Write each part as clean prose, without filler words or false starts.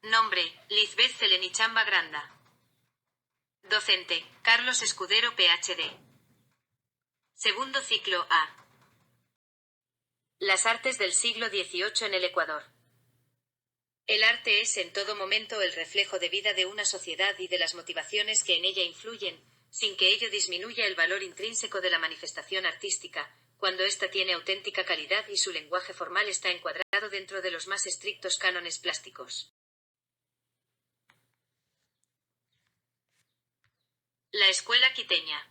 Nombre: Lizbeth Zelenichamba Granda. Docente: Carlos Escudero PhD. Segundo ciclo A. Las artes del siglo XVIII en el Ecuador. El arte es en todo momento el reflejo de vida de una sociedad y de las motivaciones que en ella influyen, sin que ello disminuya el valor intrínseco de la manifestación artística, cuando ésta tiene auténtica calidad y su lenguaje formal está encuadrado dentro de los más estrictos cánones plásticos. La escuela quiteña.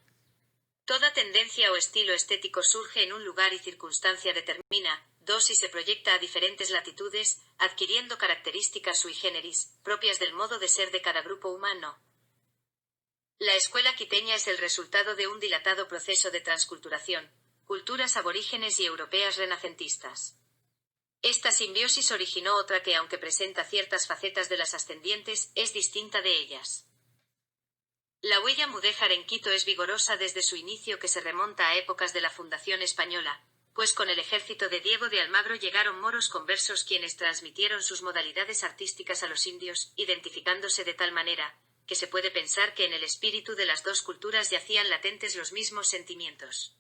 Toda tendencia o estilo estético surge en un lugar y circunstancia determina, y se proyecta a diferentes latitudes, adquiriendo características sui generis, propias del modo de ser de cada grupo humano. La escuela quiteña es el resultado de un dilatado proceso de transculturación, culturas aborígenes y europeas renacentistas. Esta simbiosis originó otra que, aunque presenta ciertas facetas de las ascendientes, es distinta de ellas. La huella mudéjar en Quito es vigorosa desde su inicio, que se remonta a épocas de la fundación española, pues con el ejército de Diego de Almagro llegaron moros conversos quienes transmitieron sus modalidades artísticas a los indios, identificándose de tal manera, que se puede pensar que en el espíritu de las dos culturas yacían latentes los mismos sentimientos.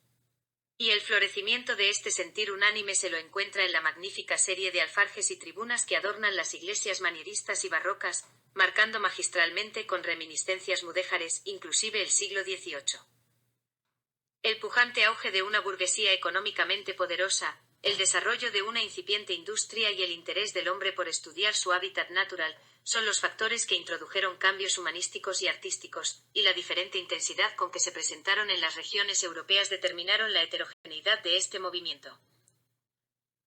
Y el florecimiento de este sentir unánime se lo encuentra en la magnífica serie de alfarjes y tribunas que adornan las iglesias manieristas y barrocas, marcando magistralmente con reminiscencias mudéjares, inclusive el siglo XVIII. El pujante auge de una burguesía económicamente poderosa, el desarrollo de una incipiente industria y el interés del hombre por estudiar su hábitat natural, son los factores que introdujeron cambios humanísticos y artísticos, y la diferente intensidad con que se presentaron en las regiones europeas determinaron la heterogeneidad de este movimiento.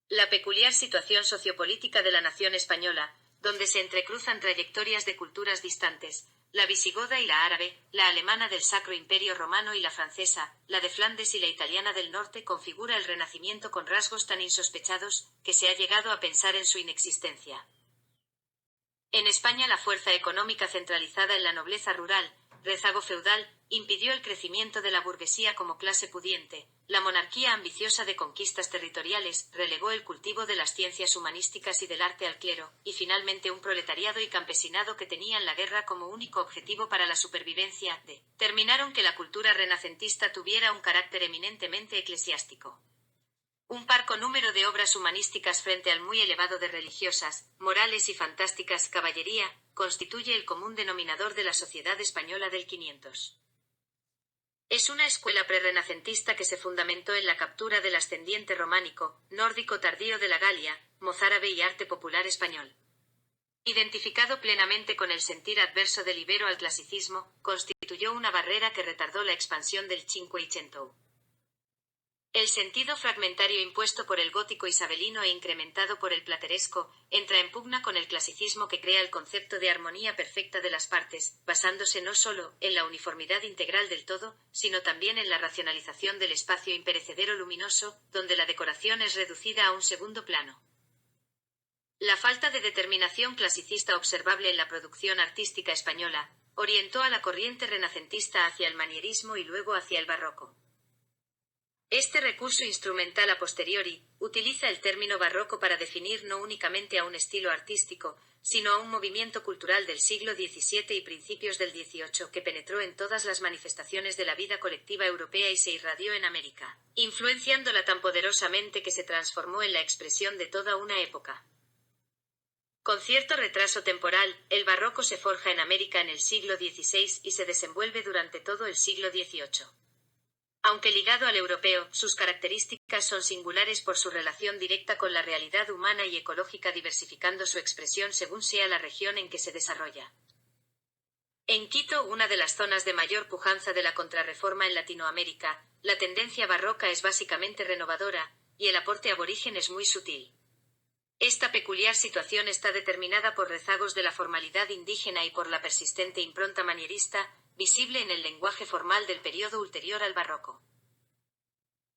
La peculiar situación sociopolítica de la nación española, donde se entrecruzan trayectorias de culturas distantes, la visigoda y la árabe, la alemana del Sacro Imperio Romano y la francesa, la de Flandes y la italiana del norte, configura el Renacimiento con rasgos tan insospechados, que se ha llegado a pensar en su inexistencia. En España la fuerza económica centralizada en la nobleza rural, rezago feudal, impidió el crecimiento de la burguesía como clase pudiente, la monarquía ambiciosa de conquistas territoriales relegó el cultivo de las ciencias humanísticas y del arte al clero, y finalmente un proletariado y campesinado que tenían la guerra como único objetivo para la supervivencia, determinaron que la cultura renacentista tuviera un carácter eminentemente eclesiástico. Un parco número de obras humanísticas frente al muy elevado de religiosas, morales y fantásticas caballería, constituye el común denominador de la sociedad española del 500. Es una escuela prerrenacentista que se fundamentó en la captura del ascendiente románico, nórdico tardío de la Galia, mozárabe y arte popular español. Identificado plenamente con el sentir adverso del ibero al clasicismo, constituyó una barrera que retardó la expansión del Cinquecento. El sentido fragmentario impuesto por el gótico isabelino e incrementado por el plateresco, entra en pugna con el clasicismo que crea el concepto de armonía perfecta de las partes, basándose no sólo en la uniformidad integral del todo, sino también en la racionalización del espacio imperecedero luminoso, donde la decoración es reducida a un segundo plano. La falta de determinación clasicista observable en la producción artística española, orientó a la corriente renacentista hacia el manierismo y luego hacia el barroco. Este recurso instrumental a posteriori, utiliza el término barroco para definir no únicamente a un estilo artístico, sino a un movimiento cultural del siglo XVII y principios del XVIII que penetró en todas las manifestaciones de la vida colectiva europea y se irradió en América, influenciándola tan poderosamente que se transformó en la expresión de toda una época. Con cierto retraso temporal, el barroco se forja en América en el siglo XVI y se desenvuelve durante todo el siglo XVIII. Aunque ligado al europeo, sus características son singulares por su relación directa con la realidad humana y ecológica, diversificando su expresión según sea la región en que se desarrolla. En Quito, una de las zonas de mayor pujanza de la contrarreforma en Latinoamérica, la tendencia barroca es básicamente renovadora, y el aporte aborigen es muy sutil. Esta peculiar situación está determinada por rezagos de la formalidad indígena y por la persistente impronta manierista, visible en el lenguaje formal del periodo ulterior al barroco.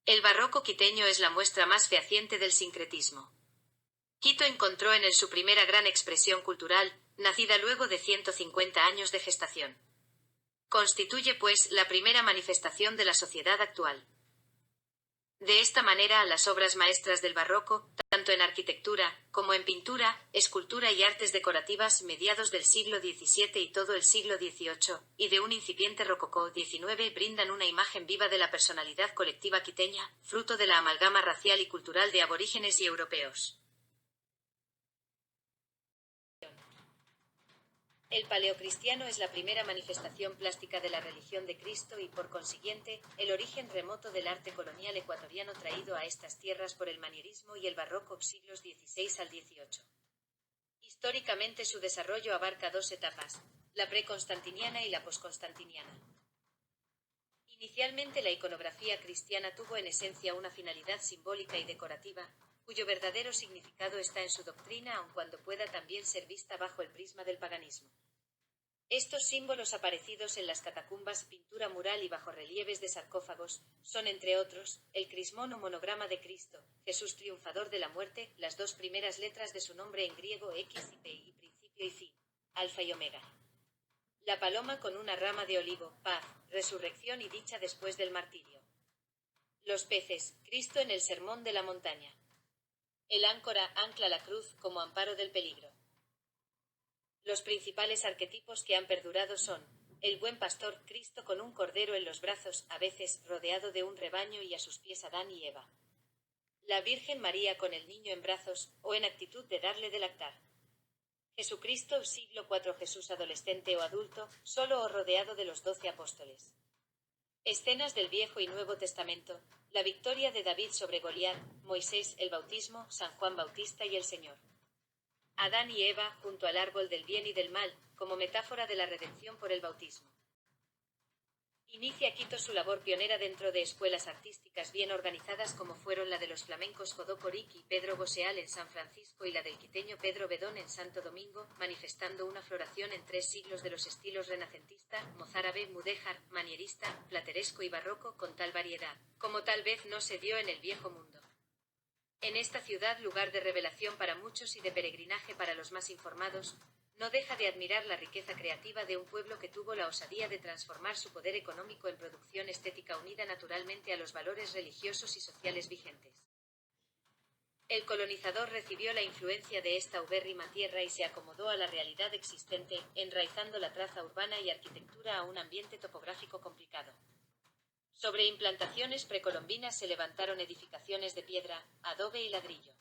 El barroco quiteño es la muestra más fehaciente del sincretismo. Quito encontró en él su primera gran expresión cultural, nacida luego de 150 años de gestación. Constituye, pues, la primera manifestación de la sociedad actual. De esta manera, las obras maestras del barroco, tanto en arquitectura, como en pintura, escultura y artes decorativas mediados del siglo XVII y todo el siglo XVIII, y de un incipiente rococó XIX, brindan una imagen viva de la personalidad colectiva quiteña, fruto de la amalgama racial y cultural de aborígenes y europeos. El paleocristiano es la primera manifestación plástica de la religión de Cristo y, por consiguiente, el origen remoto del arte colonial ecuatoriano traído a estas tierras por el manierismo y el barroco siglos XVI al XVIII. Históricamente su desarrollo abarca dos etapas, la preconstantiniana y la posconstantiniana. Inicialmente la iconografía cristiana tuvo en esencia una finalidad simbólica y decorativa, cuyo verdadero significado está en su doctrina, aun cuando pueda también ser vista bajo el prisma del paganismo. Estos símbolos aparecidos en las catacumbas, pintura mural y bajorrelieves de sarcófagos, son entre otros, el crismón o monograma de Cristo, Jesús triunfador de la muerte, las dos primeras letras de su nombre en griego X y P y principio y fin, alfa y omega. La paloma con una rama de olivo, paz, resurrección y dicha después del martirio. Los peces, Cristo en el sermón de la montaña. El áncora ancla la cruz como amparo del peligro. Los principales arquetipos que han perdurado son el buen pastor, Cristo con un cordero en los brazos, a veces rodeado de un rebaño y a sus pies Adán y Eva. La Virgen María con el niño en brazos, o en actitud de darle de lactar. Jesucristo, siglo IV, Jesús adolescente o adulto, solo o rodeado de los 12 apóstoles. Escenas del Viejo y Nuevo Testamento, la victoria de David sobre Goliat, Moisés, el bautismo, San Juan Bautista y el Señor. Adán y Eva, junto al árbol del bien y del mal, como metáfora de la redención por el bautismo. Inicia Quito su labor pionera dentro de escuelas artísticas bien organizadas como fueron la de los flamencos Jodó Coric y Pedro Boseal en San Francisco y la del quiteño Pedro Bedón en Santo Domingo, manifestando una floración en 3 siglos de los estilos renacentista, mozárabe, mudéjar, manierista, plateresco y barroco con tal variedad, como tal vez no se dio en el Viejo Mundo. En esta ciudad, lugar de revelación para muchos y de peregrinaje para los más informados, no deja de admirar la riqueza creativa de un pueblo que tuvo la osadía de transformar su poder económico en producción estética unida naturalmente a los valores religiosos y sociales vigentes. El colonizador recibió la influencia de esta ubérrima tierra y se acomodó a la realidad existente, enraizando la traza urbana y arquitectura a un ambiente topográfico complicado. Sobre implantaciones precolombinas se levantaron edificaciones de piedra, adobe y ladrillo.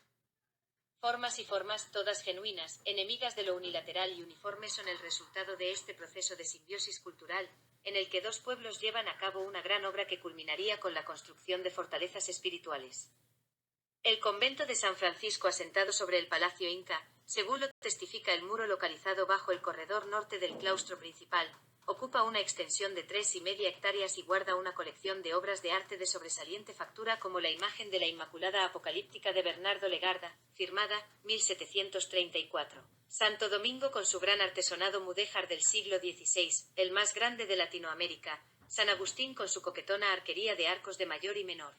Formas y formas, todas genuinas, enemigas de lo unilateral y uniforme, son el resultado de este proceso de simbiosis cultural, en el que dos pueblos llevan a cabo una gran obra que culminaría con la construcción de fortalezas espirituales. El convento de San Francisco, asentado sobre el Palacio Inca, según lo testifica el muro localizado bajo el corredor norte del claustro principal, ocupa una extensión de 3,5 hectáreas y guarda una colección de obras de arte de sobresaliente factura como la imagen de la Inmaculada Apocalíptica de Bernardo Legarda, firmada, 1734. Santo Domingo con su gran artesonado mudéjar del siglo XVI, el más grande de Latinoamérica, San Agustín con su coquetona arquería de arcos de mayor y menor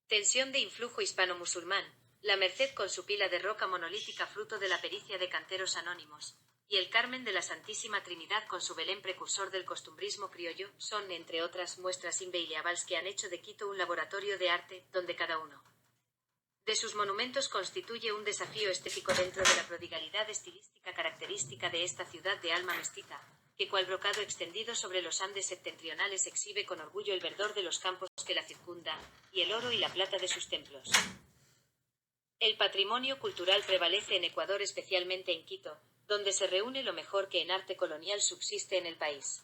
tensión de influjo hispano-musulmán, la Merced con su pila de roca monolítica fruto de la pericia de canteros anónimos, y el Carmen de la Santísima Trinidad con su Belén precursor del costumbrismo criollo, son, entre otras, muestras invaluables que han hecho de Quito un laboratorio de arte, donde cada uno de sus monumentos constituye un desafío estético dentro de la prodigalidad estilística característica de esta ciudad de alma mestiza, que cual brocado extendido sobre los Andes septentrionales exhibe con orgullo el verdor de los campos que la circundan, y el oro y la plata de sus templos. El patrimonio cultural prevalece en Ecuador, especialmente en Quito, donde se reúne lo mejor que en arte colonial subsiste en el país.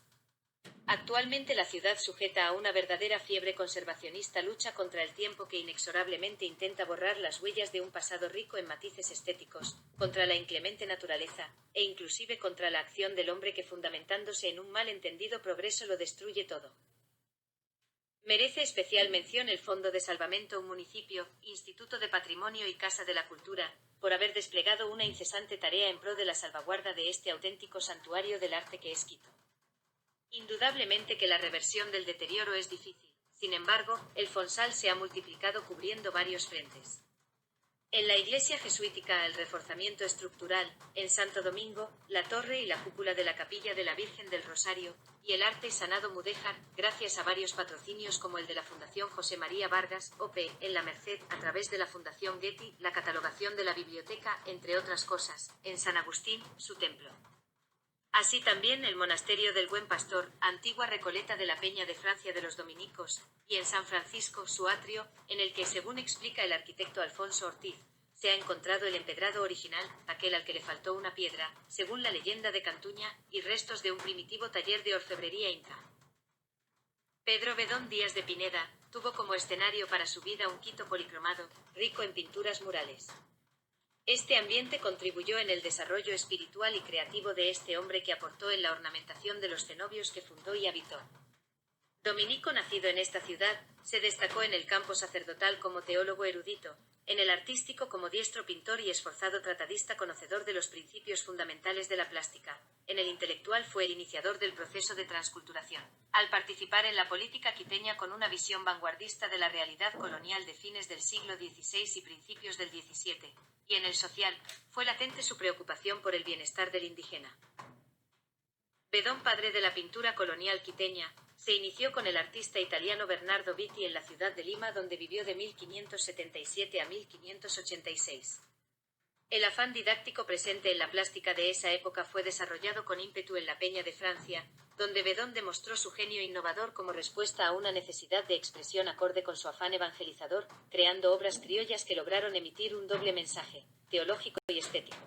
Actualmente la ciudad, sujeta a una verdadera fiebre conservacionista, lucha contra el tiempo que inexorablemente intenta borrar las huellas de un pasado rico en matices estéticos, contra la inclemente naturaleza, e inclusive contra la acción del hombre que, fundamentándose en un mal entendido progreso, lo destruye todo. Merece especial mención el Fondo de Salvamento, un municipio, Instituto de Patrimonio y Casa de la Cultura, por haber desplegado una incesante tarea en pro de la salvaguarda de este auténtico santuario del arte que es Quito. Indudablemente que la reversión del deterioro es difícil, sin embargo, el Fonsal se ha multiplicado cubriendo varios frentes. En la iglesia jesuítica el reforzamiento estructural, en Santo Domingo, la torre y la cúpula de la capilla de la Virgen del Rosario, y el arte sanado mudéjar, gracias a varios patrocinios como el de la Fundación José María Vargas, O.P., en La Merced, a través de la Fundación Getty, la catalogación de la biblioteca, entre otras cosas, en San Agustín, su templo. Así también el monasterio del Buen Pastor, antigua Recoleta de la Peña de Francia de los dominicos, y en San Francisco, su atrio, en el que, según explica el arquitecto Alfonso Ortiz, se ha encontrado el empedrado original, aquel al que le faltó una piedra, según la leyenda de Cantuña, y restos de un primitivo taller de orfebrería inca. Pedro Bedón Díaz de Pineda tuvo como escenario para su vida un Quito policromado, rico en pinturas murales. Este ambiente contribuyó en el desarrollo espiritual y creativo de este hombre que aportó en la ornamentación de los cenobios que fundó y habitó. Dominico, nacido en esta ciudad, se destacó en el campo sacerdotal como teólogo erudito, en el artístico como diestro pintor y esforzado tratadista conocedor de los principios fundamentales de la plástica. En el intelectual fue el iniciador del proceso de transculturación, al participar en la política quiteña con una visión vanguardista de la realidad colonial de fines del siglo XVI y principios del XVII, y en el social, fue latente su preocupación por el bienestar del indígena. Bedón, padre de la pintura colonial quiteña, se inició con el artista italiano Bernardo Vitti en la ciudad de Lima, donde vivió de 1577 a 1586. El afán didáctico presente en la plástica de esa época fue desarrollado con ímpetu en la Peña de Francia, donde Bedón demostró su genio innovador como respuesta a una necesidad de expresión acorde con su afán evangelizador, creando obras criollas que lograron emitir un doble mensaje, teológico y estético.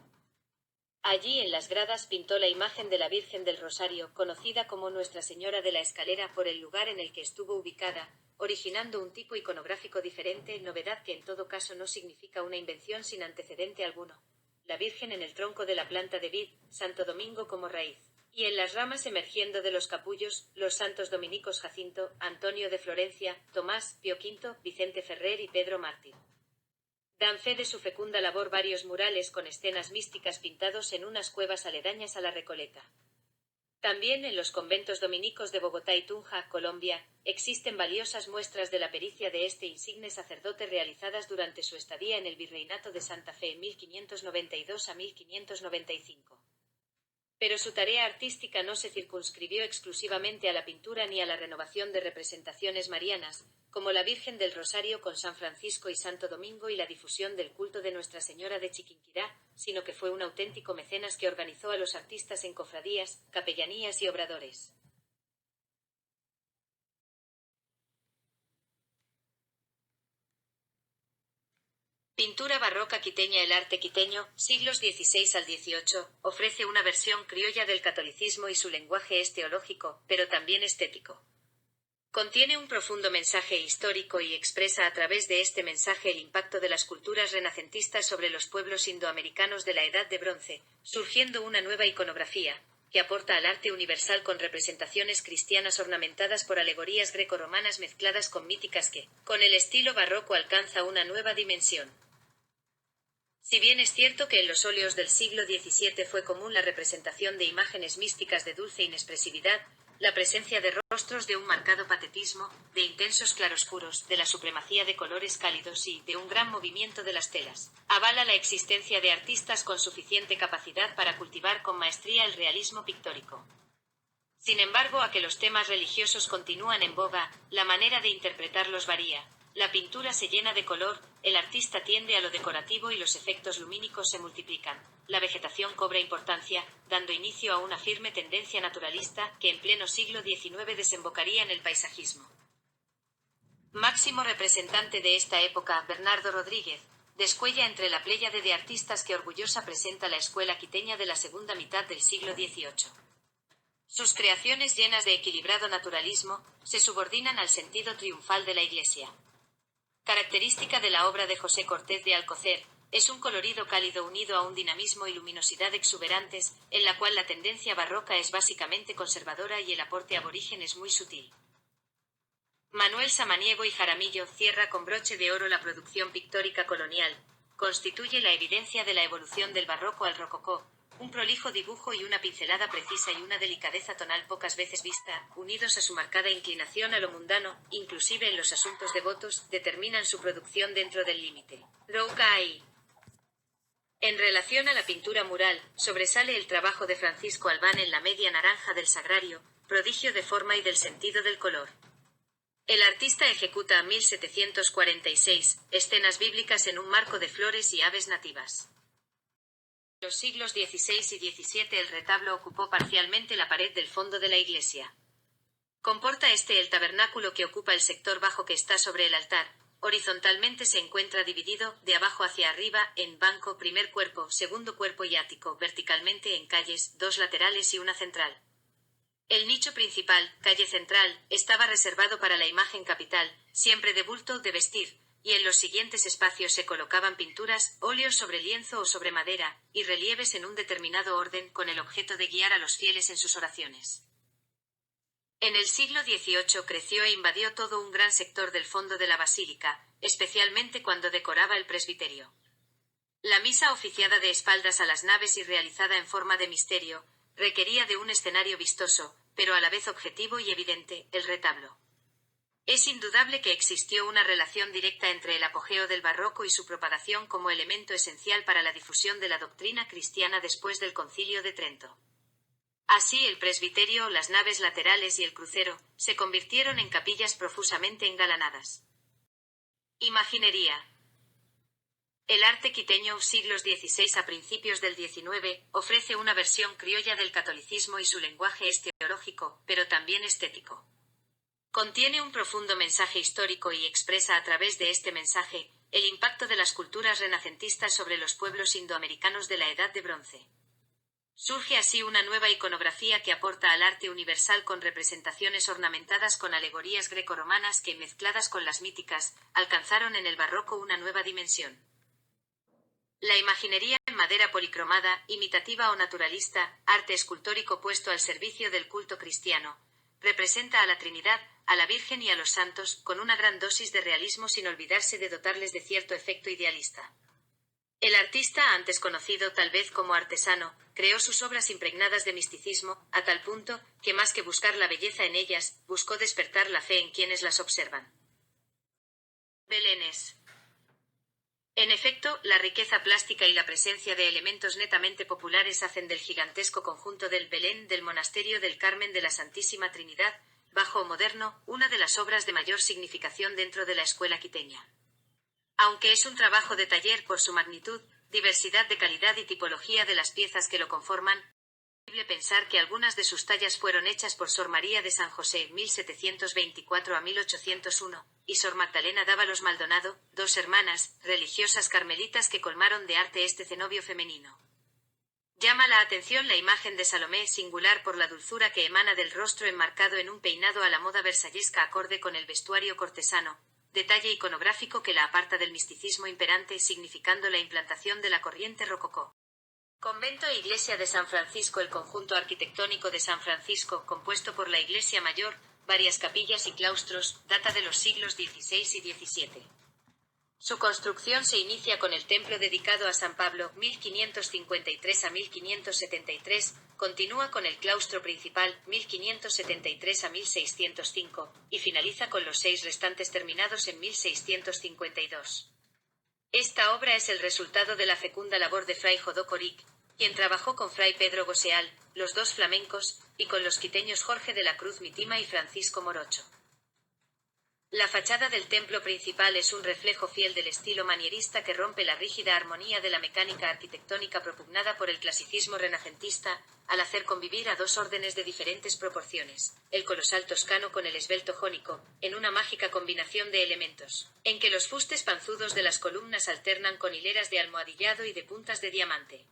Allí en las gradas pintó la imagen de la Virgen del Rosario, conocida como Nuestra Señora de la Escalera por el lugar en el que estuvo ubicada, originando un tipo iconográfico diferente, novedad que en todo caso no significa una invención sin antecedente alguno. La Virgen en el tronco de la planta de vid, Santo Domingo como raíz, y en las ramas emergiendo de los capullos, los santos dominicos Jacinto, Antonio de Florencia, Tomás, Pío V, Vicente Ferrer y Pedro Mártir. Dan fe de su fecunda labor varios murales con escenas místicas pintados en unas cuevas aledañas a la Recoleta. También en los conventos dominicos de Bogotá y Tunja, Colombia, existen valiosas muestras de la pericia de este insigne sacerdote realizadas durante su estadía en el Virreinato de Santa Fe en 1592 a 1595. Pero su tarea artística no se circunscribió exclusivamente a la pintura ni a la renovación de representaciones marianas, como la Virgen del Rosario con San Francisco y Santo Domingo y la difusión del culto de Nuestra Señora de Chiquinquirá, sino que fue un auténtico mecenas que organizó a los artistas en cofradías, capellanías y obradores. Pintura barroca quiteña. El arte quiteño, siglos XVI al XVIII, ofrece una versión criolla del catolicismo y su lenguaje es teológico, pero también estético. Contiene un profundo mensaje histórico y expresa a través de este mensaje el impacto de las culturas renacentistas sobre los pueblos indoamericanos de la Edad de Bronce, surgiendo una nueva iconografía, que aporta al arte universal con representaciones cristianas ornamentadas por alegorías greco-romanas mezcladas con míticas que, con el estilo barroco, alcanza una nueva dimensión. Si bien es cierto que en los óleos del siglo XVII fue común la representación de imágenes místicas de dulce inexpresividad, la presencia de rostros de un marcado patetismo, de intensos claroscuros, de la supremacía de colores cálidos y de un gran movimiento de las telas, avala la existencia de artistas con suficiente capacidad para cultivar con maestría el realismo pictórico. Sin embargo, a que los temas religiosos continúan en boga, la manera de interpretarlos varía. La pintura se llena de color, el artista tiende a lo decorativo y los efectos lumínicos se multiplican. La vegetación cobra importancia, dando inicio a una firme tendencia naturalista que en pleno siglo XIX desembocaría en el paisajismo. Máximo representante de esta época, Bernardo Rodríguez, descuella entre la pléyade de artistas que orgullosa presenta la escuela quiteña de la segunda mitad del siglo XVIII. Sus creaciones llenas de equilibrado naturalismo, se subordinan al sentido triunfal de la Iglesia. Característica de la obra de José Cortés de Alcocer, es un colorido cálido unido a un dinamismo y luminosidad exuberantes, en la cual la tendencia barroca es básicamente conservadora y el aporte aborigen es muy sutil. Manuel Samaniego y Jaramillo cierra con broche de oro la producción pictórica colonial, constituye la evidencia de la evolución del barroco al rococó, Un prolijo dibujo y una pincelada precisa y una delicadeza tonal pocas veces vista, unidos a su marcada inclinación a lo mundano, inclusive en los asuntos devotos, determinan su producción dentro del límite. Roucaille. En relación a la pintura mural, sobresale el trabajo de Francisco Albán en la media naranja del Sagrario, prodigio de forma y del sentido del color. El artista ejecuta 1746 escenas bíblicas en un marco de flores y aves nativas. En los siglos XVI y XVII el retablo ocupó parcialmente la pared del fondo de la iglesia. Comporta el tabernáculo que ocupa el sector bajo que está sobre el altar. Horizontalmente se encuentra dividido, de abajo hacia arriba, en banco, primer cuerpo, segundo cuerpo y ático, verticalmente en calles, dos laterales y una central. El nicho principal, calle central, estaba reservado para la imagen capital, siempre de bulto, de vestir, y en los siguientes espacios se colocaban pinturas, óleos sobre lienzo o sobre madera, y relieves en un determinado orden con el objeto de guiar a los fieles en sus oraciones. En el siglo XVIII creció e invadió todo un gran sector del fondo de la basílica, especialmente cuando decoraba el presbiterio. La misa oficiada de espaldas a las naves y realizada en forma de misterio, requería de un escenario vistoso, pero a la vez objetivo y evidente, el retablo. Es indudable que existió una relación directa entre el apogeo del barroco y su propagación como elemento esencial para la difusión de la doctrina cristiana después del Concilio de Trento. Así el presbiterio, las naves laterales y el crucero, se convirtieron en capillas profusamente engalanadas. Imaginería. El arte quiteño, siglos XVI a principios del XIX, ofrece una versión criolla del catolicismo y su lenguaje es teológico, pero también estético. Contiene un profundo mensaje histórico y expresa a través de este mensaje el impacto de las culturas renacentistas sobre los pueblos indoamericanos de la Edad de Bronce. Surge así una nueva iconografía que aporta al arte universal con representaciones ornamentadas con alegorías grecorromanas que, mezcladas con las míticas, alcanzaron en el barroco una nueva dimensión. La imaginería en madera policromada, imitativa o naturalista, arte escultórico puesto al servicio del culto cristiano, representa a la Trinidad, a la Virgen y a los santos, con una gran dosis de realismo sin olvidarse de dotarles de cierto efecto idealista. El artista, antes conocido tal vez como artesano, creó sus obras impregnadas de misticismo, a tal punto, que más que buscar la belleza en ellas, buscó despertar la fe en quienes las observan. Belenes. En efecto, la riqueza plástica y la presencia de elementos netamente populares hacen del gigantesco conjunto del Belén del Monasterio del Carmen de la Santísima Trinidad, bajo o moderno, una de las obras de mayor significación dentro de la escuela quiteña. Aunque es un trabajo de taller por su magnitud, diversidad de calidad y tipología de las piezas que lo conforman, es posible pensar que algunas de sus tallas fueron hechas por Sor María de San José 1724 a 1801, y Sor Magdalena Dávalos Maldonado, dos hermanas, religiosas carmelitas que colmaron de arte este cenobio femenino. Llama la atención la imagen de Salomé, singular por la dulzura que emana del rostro enmarcado en un peinado a la moda versallesca acorde con el vestuario cortesano, detalle iconográfico que la aparta del misticismo imperante, significando la implantación de la corriente rococó. Convento e Iglesia de San Francisco. El conjunto arquitectónico de San Francisco, compuesto por la Iglesia Mayor, varias capillas y claustros, data de los siglos XVI y XVII. Su construcción se inicia con el templo dedicado a San Pablo, 1553 a 1573, continúa con el claustro principal, 1573 a 1605, y finaliza con los 6 restantes terminados en 1652. Esta obra es el resultado de la fecunda labor de Fray Jodó Coric, quien trabajó con Fray Pedro Goseal, los dos flamencos, y con los quiteños Jorge de la Cruz Mitima y Francisco Morocho. La fachada del templo principal es un reflejo fiel del estilo manierista que rompe la rígida armonía de la mecánica arquitectónica propugnada por el clasicismo renacentista, al hacer convivir a dos órdenes de diferentes proporciones, el colosal toscano con el esbelto jónico, en una mágica combinación de elementos, en que los fustes panzudos de las columnas alternan con hileras de almohadillado y de puntas de diamante.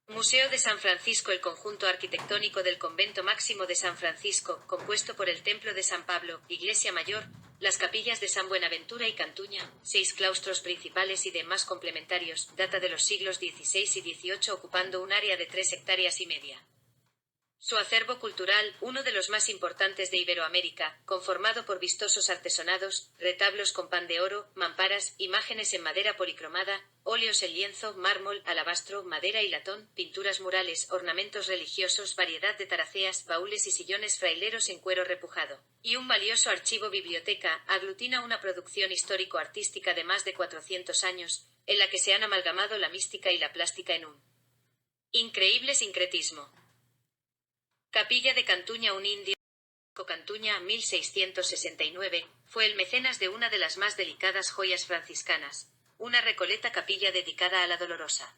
Museo de San Francisco. El conjunto arquitectónico del Convento Máximo de San Francisco, compuesto por el Templo de San Pablo, Iglesia Mayor, las capillas de San Buenaventura y Cantuña, 6 claustros principales y demás complementarios, data de los siglos XVI y XVIII, ocupando un área de 3 hectáreas y media. Su acervo cultural, uno de los más importantes de Iberoamérica, conformado por vistosos artesonados, retablos con pan de oro, mamparas, imágenes en madera policromada, óleos en lienzo, mármol, alabastro, madera y latón, pinturas murales, ornamentos religiosos, variedad de taraceas, baúles y sillones fraileros en cuero repujado, y un valioso archivo biblioteca, aglutina una producción histórico-artística de más de 400 años, en la que se han amalgamado la mística y la plástica en un increíble sincretismo. Capilla de Cantuña. Un indio Cantuña, 1669, fue el mecenas de una de las más delicadas joyas franciscanas, una recoleta capilla dedicada a la Dolorosa.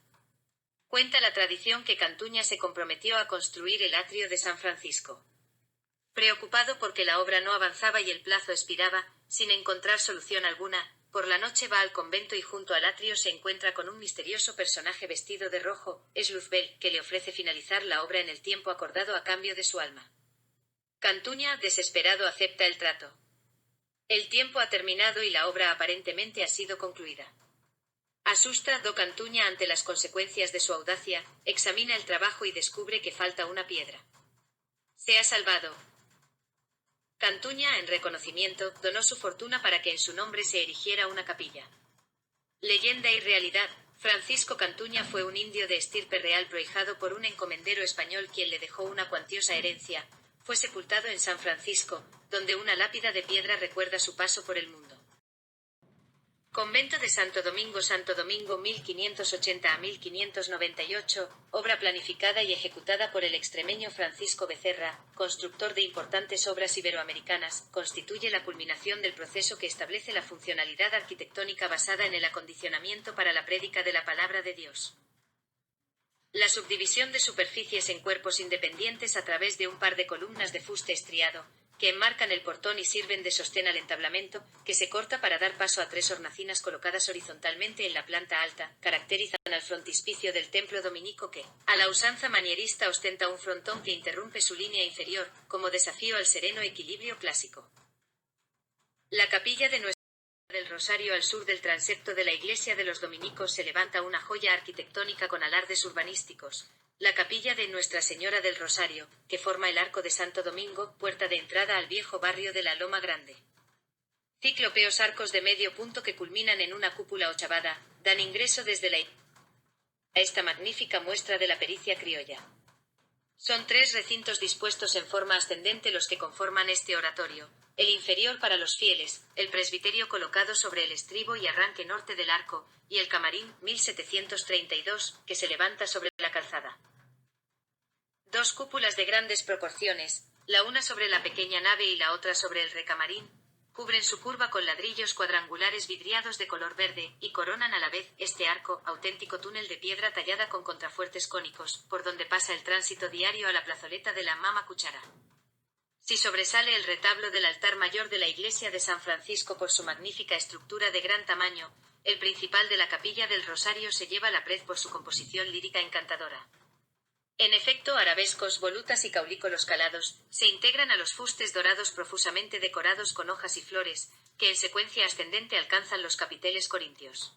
Cuenta la tradición que Cantuña se comprometió a construir el atrio de San Francisco. Preocupado porque la obra no avanzaba y el plazo expiraba, sin encontrar solución alguna, por la noche va al convento y junto al atrio se encuentra con un misterioso personaje vestido de rojo, es Luzbel, que le ofrece finalizar la obra en el tiempo acordado a cambio de su alma. Cantuña, desesperado, acepta el trato. El tiempo ha terminado y la obra aparentemente ha sido concluida. Asustado Cantuña ante las consecuencias de su audacia, examina el trabajo y descubre que falta una piedra. Se ha salvado. Cantuña, en reconocimiento, donó su fortuna para que en su nombre se erigiera una capilla. Leyenda y realidad. Francisco Cantuña fue un indio de estirpe real prohijado por un encomendero español quien le dejó una cuantiosa herencia. Fue sepultado en San Francisco, donde una lápida de piedra recuerda su paso por el mundo. Convento de Santo Domingo 1580 a 1598, obra planificada y ejecutada por el extremeño Francisco Becerra, constructor de importantes obras iberoamericanas, constituye la culminación del proceso que establece la funcionalidad arquitectónica basada en el acondicionamiento para la prédica de la palabra de Dios. La subdivisión de superficies en cuerpos independientes a través de un par de columnas de fuste estriado, que enmarcan el portón y sirven de sostén al entablamento, que se corta para dar paso a tres hornacinas colocadas horizontalmente en la planta alta, caracterizan al frontispicio del templo dominico que, a la usanza manierista, ostenta un frontón que interrumpe su línea inferior, como desafío al sereno equilibrio clásico. La capilla de Nuestra Señora del Rosario al sur del transepto de la iglesia de los dominicos se levanta una joya arquitectónica con alardes urbanísticos. La capilla de Nuestra Señora del Rosario, que forma el Arco de Santo Domingo, puerta de entrada al viejo barrio de la Loma Grande. Ciclopeos arcos de medio punto que culminan en una cúpula ochavada, dan ingreso desde la a esta magnífica muestra de la pericia criolla. Son tres recintos dispuestos en forma ascendente los que conforman este oratorio. El inferior para los fieles, el presbiterio colocado sobre el estribo y arranque norte del arco, y el camarín, 1732, que se levanta sobre la calzada. Dos cúpulas de grandes proporciones, la una sobre la pequeña nave y la otra sobre el recamarín, cubren su curva con ladrillos cuadrangulares vidriados de color verde, y coronan a la vez este arco, auténtico túnel de piedra tallada con contrafuertes cónicos, por donde pasa el tránsito diario a la plazoleta de la Mama Cuchara. Si sobresale el retablo del altar mayor de la iglesia de San Francisco por su magnífica estructura de gran tamaño, el principal de la capilla del Rosario se lleva la prez por su composición lírica encantadora. En efecto, arabescos, volutas y caulícolos calados se integran a los fustes dorados profusamente decorados con hojas y flores, que en secuencia ascendente alcanzan los capiteles corintios.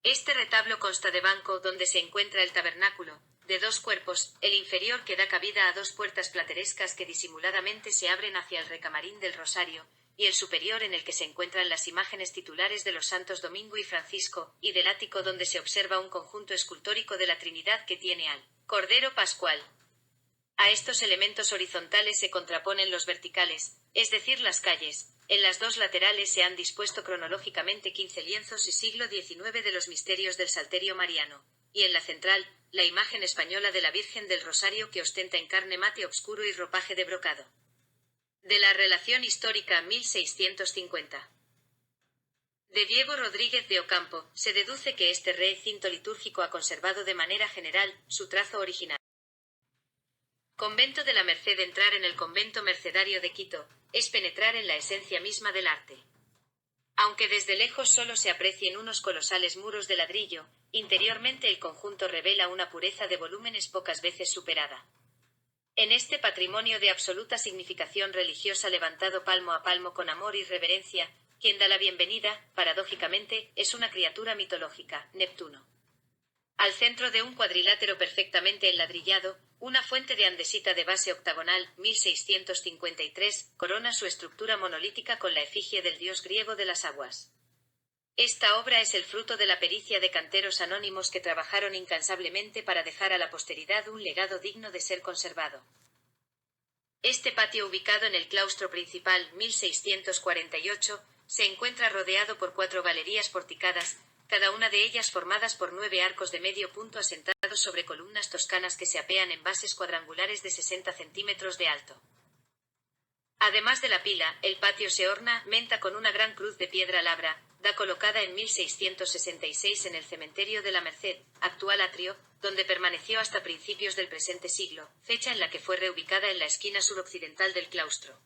Este retablo consta de banco donde se encuentra el tabernáculo, de dos cuerpos, el inferior que da cabida a dos puertas platerescas que disimuladamente se abren hacia el recamarín del Rosario, y el superior en el que se encuentran las imágenes titulares de los santos Domingo y Francisco, y del ático donde se observa un conjunto escultórico de la Trinidad que tiene al Cordero Pascual. A estos elementos horizontales se contraponen los verticales, es decir, las calles. En las dos laterales se han dispuesto cronológicamente 15 lienzos y siglo XIX de los misterios del Salterio Mariano, y en la central, la imagen española de la Virgen del Rosario que ostenta en carne mate obscuro y ropaje de brocado. De la relación histórica 1650. De Diego Rodríguez de Ocampo, se deduce que este recinto litúrgico ha conservado de manera general su trazo original. Convento de la Merced. Entrar en el convento mercedario de Quito es penetrar en la esencia misma del arte. Aunque desde lejos solo se aprecien unos colosales muros de ladrillo, interiormente el conjunto revela una pureza de volúmenes pocas veces superada. En este patrimonio de absoluta significación religiosa levantado palmo a palmo con amor y reverencia, quien da la bienvenida, paradójicamente, es una criatura mitológica, Neptuno. Al centro de un cuadrilátero perfectamente enladrillado, una fuente de andesita de base octagonal, 1653, corona su estructura monolítica con la efigie del dios griego de las aguas. Esta obra es el fruto de la pericia de canteros anónimos que trabajaron incansablemente para dejar a la posteridad un legado digno de ser conservado. Este patio, ubicado en el claustro principal, 1648, se encuentra rodeado por 4 galerías porticadas, cada una de ellas formadas por 9 arcos de medio punto asentados sobre columnas toscanas que se apean en bases cuadrangulares de 60 centímetros de alto. Además de la pila, el patio se ornamenta con una gran cruz de piedra labra, colocada en 1666 en el cementerio de la Merced, actual atrio, donde permaneció hasta principios del presente siglo, fecha en la que fue reubicada en la esquina suroccidental del claustro.